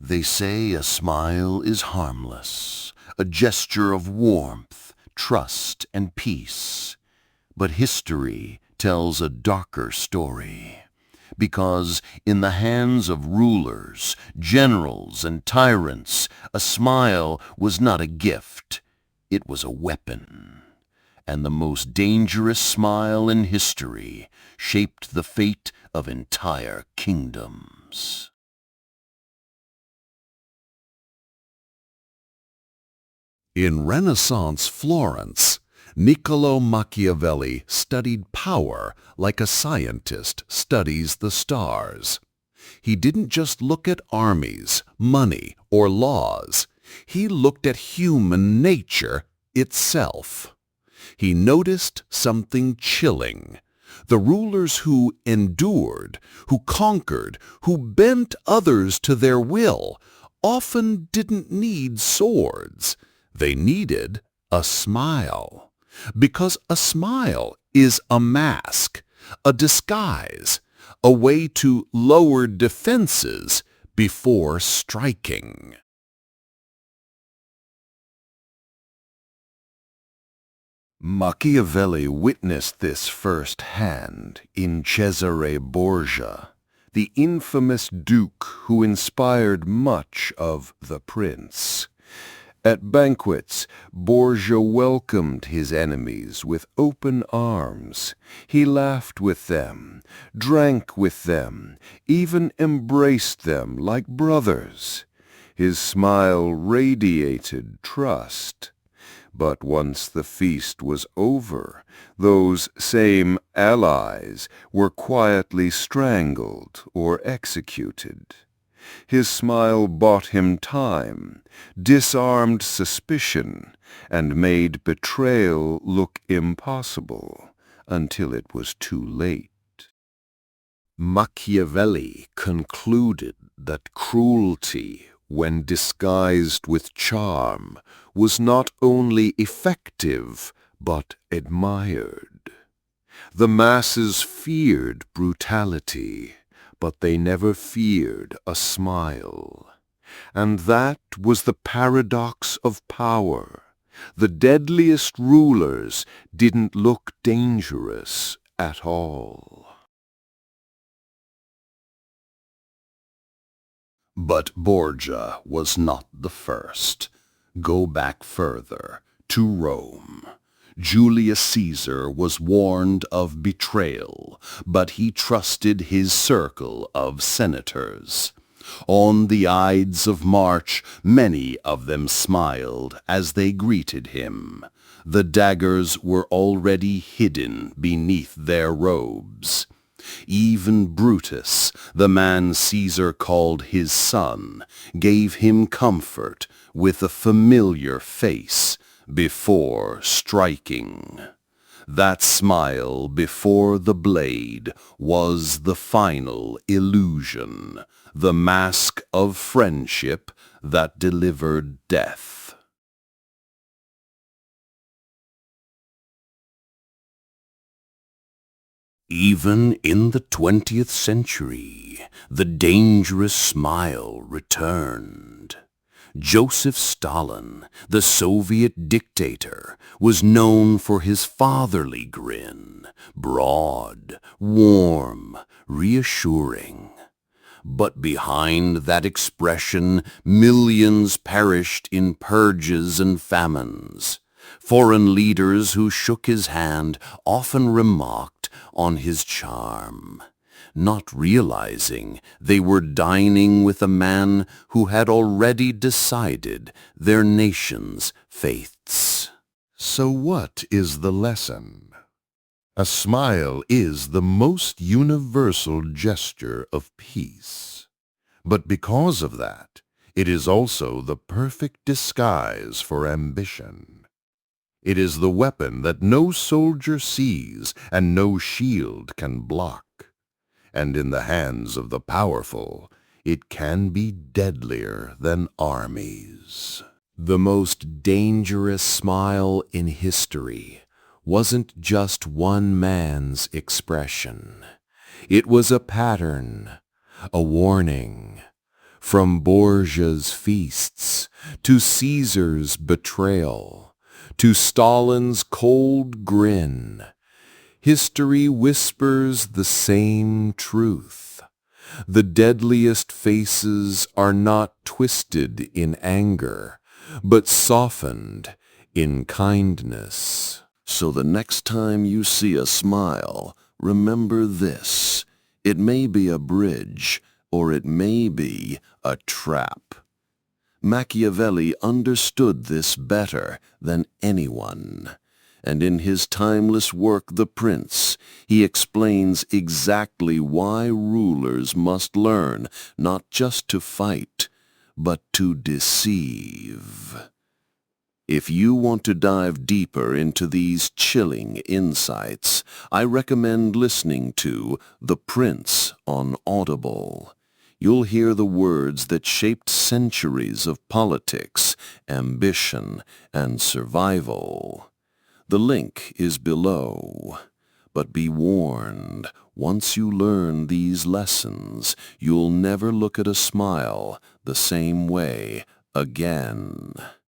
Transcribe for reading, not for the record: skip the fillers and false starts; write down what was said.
They say a smile is harmless, a gesture of warmth, trust, and peace. But history tells a darker story, because in the hands of rulers, generals, and tyrants, a smile was not a gift, it was a weapon. And the most dangerous smile in history shaped the fate of entire kingdoms. In Renaissance Florence, Niccolò Machiavelli studied power like a scientist studies the stars. He didn't just look at armies, money, or laws. He looked at human nature itself. He noticed something chilling. The rulers who endured, who conquered, who bent others to their will, often didn't need swords. They needed a smile, because a smile is a mask, a disguise, a way to lower defenses before striking. Machiavelli witnessed this firsthand in Cesare Borgia, the infamous duke who inspired much of The Prince. At banquets, Borgia welcomed his enemies with open arms. He laughed with them, drank with them, even embraced them like brothers. His smile radiated trust. But once the feast was over, those same allies were quietly strangled or executed. His smile bought him time, disarmed suspicion, and made betrayal look impossible until it was too late. Machiavelli concluded that cruelty, when disguised with charm, was not only effective but admired. The masses feared brutality, but they never feared a smile. And that was the paradox of power. The deadliest rulers didn't look dangerous at all. But Borgia was not the first. Go back further, to Rome. Julius Caesar was warned of betrayal, but he trusted his circle of senators. On the Ides of March, many of them smiled as they greeted him. The daggers were already hidden beneath their robes. Even Brutus, the man Caesar called his son, gave him comfort with a familiar face before striking. That smile before the blade was the final illusion, the mask of friendship that delivered death. Even in the 20th century, the dangerous smile returned. Joseph Stalin, the Soviet dictator, was known for his fatherly grin, broad, warm, reassuring. But behind that expression, millions perished in purges and famines. Foreign leaders who shook his hand often remarked on his charm, not realizing they were dining with a man who had already decided their nation's fates. So what is the lesson? A smile is the most universal gesture of peace. But because of that, it is also the perfect disguise for ambition. It is the weapon that no soldier sees and no shield can block. And in the hands of the powerful, it can be deadlier than armies. The most dangerous smile in history wasn't just one man's expression. It was a pattern, a warning. From Borgia's feasts to Caesar's betrayal, to Stalin's cold grin, history whispers the same truth. The deadliest faces are not twisted in anger, but softened in kindness. So the next time you see a smile, remember this. It may be a bridge, or it may be a trap. Machiavelli understood this better than anyone, and in his timeless work The Prince, he explains exactly why rulers must learn not just to fight, but to deceive. If you want to dive deeper into these chilling insights, I recommend listening to The Prince on Audible. You'll hear the words that shaped centuries of politics, ambition, and survival. The link is below. But be warned, once you learn these lessons, you'll never look at a smile the same way again.